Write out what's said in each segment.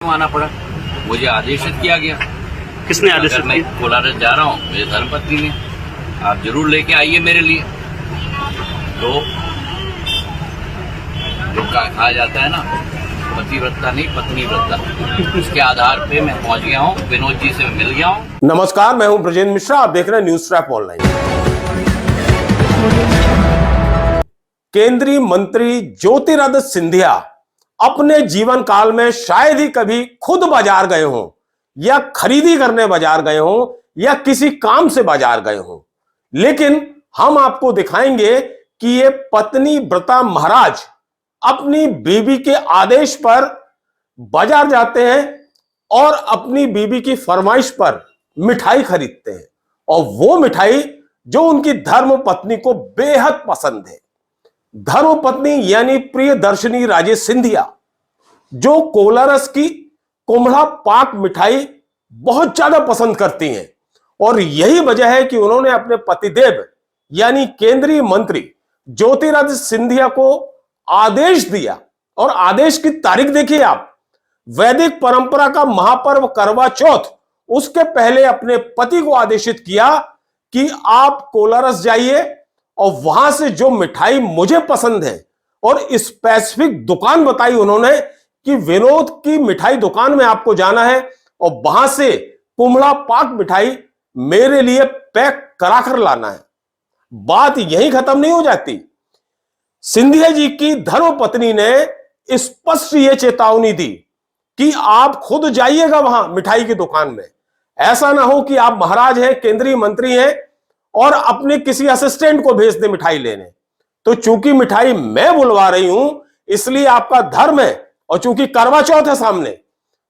आना पड़ा, मुझे आदेशित किया गया। किसने आदेशित अगर मैं कोलारस जा रहा हूँ, मेरे धर्मपत्नी ने, आप जरूर लेके आइए मेरे लिए। तो जो कहा जाता है ना, पतिव्रता नहीं पत्नी व्रता, उसके आधार पे मैं पहुंच गया हूँ, विनोद जी से मिल गया हूँ। नमस्कार, मैं हूं ब्रजेंद्र मिश्रा, आप देख रहे हैं न्यूज ट्रैप ऑनलाइन। केंद्रीय मंत्री ज्योतिरादित्य सिंधिया अपने जीवन काल में शायद ही कभी खुद बाजार गए हों, या खरीदी करने बाजार गए हों, या किसी काम से बाजार गए हों, लेकिन हम आपको दिखाएंगे कि ये पत्नी व्रता महाराज अपनी बीवी के आदेश पर बाजार जाते हैं और अपनी बीवी की फरमाइश पर मिठाई खरीदते हैं, और वो मिठाई जो उनकी धर्म पत्नी को बेहद पसंद है। धर्म पत्नी यानी प्रियदर्शनी राजे सिंधिया, जो कोलारस की कुम्हड़ा पाक मिठाई बहुत ज्यादा पसंद करती हैं, और यही वजह है कि उन्होंने अपने पतिदेव यानी केंद्रीय मंत्री ज्योतिरादित्य सिंधिया को आदेश दिया। और आदेश की तारीख देखिए आप, वैदिक परंपरा का महापर्व करवा चौथ, उसके पहले अपने पति को आदेशित किया कि आप कोलारस जाइए और वहां से जो मिठाई मुझे पसंद है, और स्पेसिफिक दुकान बताई उन्होंने कि विनोद की मिठाई दुकान में आपको जाना है और वहां से कुम्हड़ा पाक मिठाई मेरे लिए पैक करा कर लाना है। बात यहीं खत्म नहीं हो जाती। सिंधिया जी की धर्मपत्नी ने स्पष्ट यह चेतावनी दी कि आप खुद जाइएगा वहां मिठाई की दुकान में। ऐसा ना हो कि आप महाराज हैं, केंद्रीय मंत्री हैं, और अपने किसी असिस्टेंट को भेज दे मिठाई लेने। तो चूंकि मिठाई मैं बुलवा रही हूं, इसलिए आपका धर्म है, और चूंकि करवा चौथ है सामने,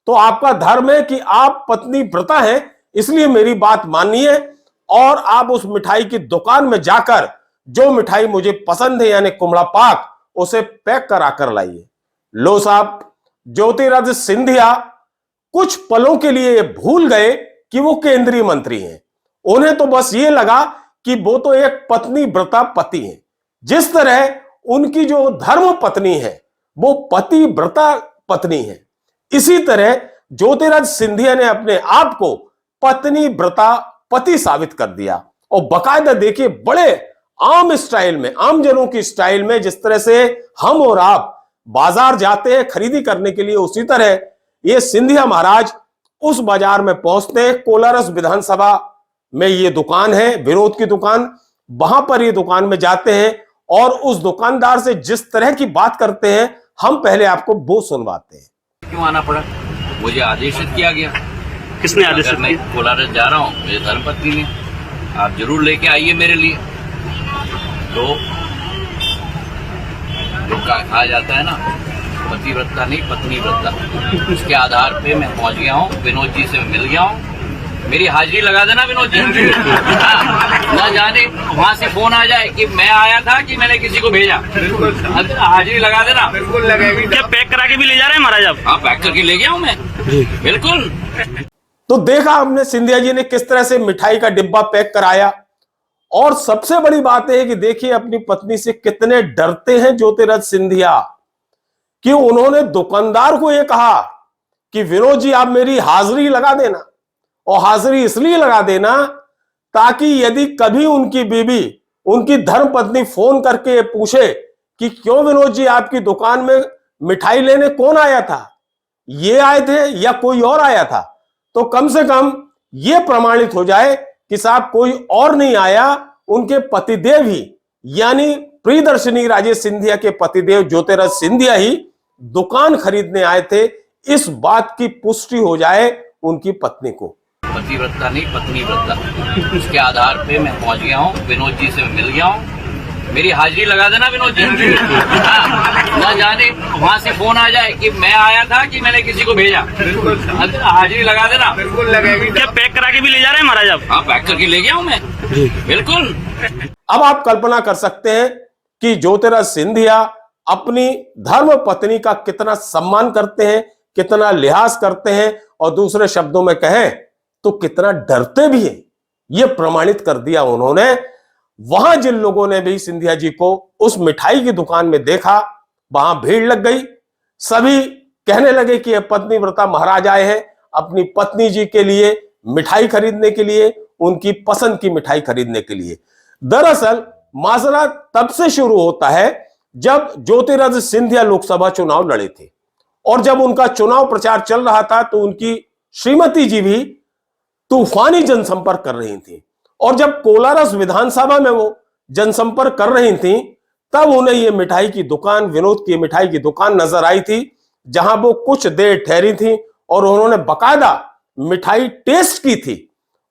तो आपका धर्म है कि आप पत्नी व्रता है, इसलिए मेरी बात मानिए और आप उस मिठाई की दुकान में जाकर जो मिठाई मुझे पसंद है यानी कुम्हड़ा पाक, उसे पैक करा कर लाइए। लो साहब, ज्योतिरादित्य सिंधिया कुछ पलों के लिए भूल गए कि वो केंद्रीय मंत्री हैं। उन्हें तो बस ये लगा कि वो तो एक पत्नी व्रता पति हैं। जिस तरह उनकी जो धर्म पत्नी है वो पति व्रता पत्नी है, इसी तरह ज्योतिरादित्य सिंधिया ने अपने आप को पत्नी व्रता पति साबित कर दिया। और बाकायदा देखिए, बड़े आम स्टाइल में, आम जनों की स्टाइल में, जिस तरह से हम और आप बाजार जाते हैं खरीदी करने के लिए, उसी तरह ये सिंधिया महाराज उस बाजार में पहुंचते हैं। कोलारस विधानसभा में ये दुकान है, विनोद की दुकान, वहां पर ये दुकान में जाते हैं और उस दुकानदार से जिस तरह की बात करते हैं, हम पहले आपको वो सुनवाते हैं। क्यों आना पड़ा, मुझे आदेशित किया गया। किसने आदेशित अगर मैं कोलारस जा रहा हूँ, मेरे धर्मपत्नी ने, आप जरूर लेके आइए मेरे लिए। तो जो कहा जाता है ना, पतिव्रता नहीं पत्नी व्रता, उसके आधार पे मैं पहुंच गया हूँ, विनोद जी से मिल गया हूँ। मेरी हाजिरी लगा देना विनोद जी। ना जाने वहां से फोन आ जाए कि मैं आया था कि मैंने किसी को भेजा। हाजिरी लगा देना। बिल्कुल लगेगी। क्या पैक करा के भी ले जा रहे हैं महाराज आप? हाँ, पैक करके ले गया हूँ मैं, बिल्कुल। तो देखा हमने सिंधिया जी ने किस तरह से मिठाई का डिब्बा पैक कराया। और सबसे बड़ी बात है कि देखिए अपनी पत्नी से कितने डरते हैं ज्योतिरादित्य सिंधिया, कि उन्होंने दुकानदार को यह कहा कि विनोद जी आप मेरी हाजिरी लगा देना, और हाजिरी इसलिए लगा देना ताकि यदि कभी उनकी बीवी, उनकी धर्मपत्नी फोन करके पूछे कि क्यों विनोद जी आपकी दुकान में मिठाई लेने कौन आया था, ये आए थे या कोई और आया था, तो कम से कम ये प्रमाणित हो जाए कि साहब कोई और नहीं आया, उनके पतिदेव ही यानी प्रियदर्शनी राजे सिंधिया के पतिदेव ज्योतिरादित्य सिंधिया ही दुकान खरीदने आए थे। इस बात की पुष्टि हो जाए उनकी पत्नी को। पतिव्रता नहीं पत्नी व्रता, उसके आधार पे मैं पहुंच गया हूँ, विनोद जी से मिल गया हूँ। मेरी हाजिरी लगा देना विनोद जी। ना जाने वहां से फोन आ जाए कि मैं आया था कि मैंने किसी को भेजा। हाजिरी लगा देना। बिल्कुल लगेगी। क्या पैक करा के भी ले जा रहे हैं महाराज आप? हाँ, पैक करके ले गया हूँ मैं, बिल्कुल। अब आप कल्पना कर सकते हैं कि ज्योतिरादित्य सिंधिया अपनी धर्म पत्नी का कितना सम्मान करते हैं, कितना लिहाज करते हैं, और दूसरे शब्दों में कहें तो कितना डरते भी हैं। यह प्रमाणित कर दिया उन्होंने। वहां जिन लोगों ने भी सिंधिया जी को उस मिठाई की दुकान में देखा, वहां भीड़ लग गई। सभी कहने लगे कि ये पत्नी व्रता महाराज आए हैं अपनी पत्नी जी के लिए मिठाई खरीदने के लिए, उनकी पसंद की मिठाई खरीदने के लिए। दरअसल माजरा तब से शुरू होता है जब ज्योतिरादित्य सिंधिया लोकसभा चुनाव लड़े थे और जब उनका चुनाव प्रचार चल रहा था तो उनकी श्रीमती जी भी तूफानी जनसंपर्क कर रही थी और जब कोलारस विधानसभा में वो जनसंपर्क कर रही थी तब उन्हें ये मिठाई की दुकान, विनोद की मिठाई की दुकान नजर आई थी, जहां वो कुछ देर ठहरी थी और उन्होंने बकायदा मिठाई टेस्ट की थी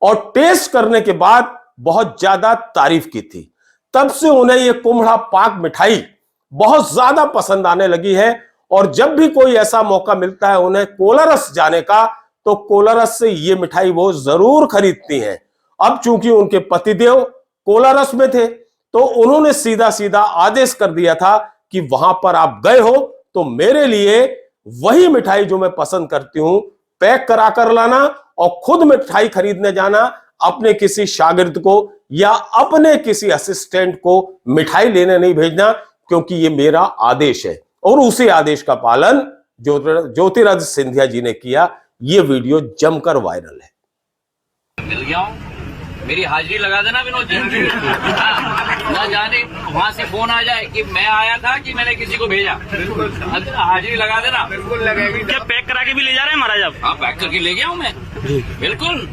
और टेस्ट करने के बाद बहुत ज्यादा तारीफ की थी। तब से उन्हें ये कुम्हड़ा पाक मिठाई बहुत ज्यादा पसंद आने लगी है और जब भी कोई ऐसा मौका मिलता है उन्हें कोलारस जाने का तो कोलारस से ये मिठाई वो जरूर खरीदती हैं। अब चूंकि उनके पतिदेव कोलारस में थे तो उन्होंने सीधा सीधा आदेश कर दिया था कि वहां पर आप गए हो तो मेरे लिए वही मिठाई जो मैं पसंद करती हूं पैक करा कर लाना और खुद मिठाई खरीदने जाना, अपने किसी शागिर्द को या अपने किसी असिस्टेंट को मिठाई लेने नहीं भेजना, क्योंकि ये मेरा आदेश है। और उसी आदेश का पालन ज्योतिरादित्य सिंधिया जी ने किया। ये वीडियो जमकर वायरल है। मिल गया हूँ, मेरी हाजिरी लगा देना विनोद जी। ना जाने वहाँ से फोन आ जाए कि मैं आया था कि मैंने किसी को भेजा, हाजिरी लगा देना। क्या पैक करा के भी ले जा रहे हैं महाराज आप? हाँ, पैक करके ले गया हूँ मैं, बिल्कुल।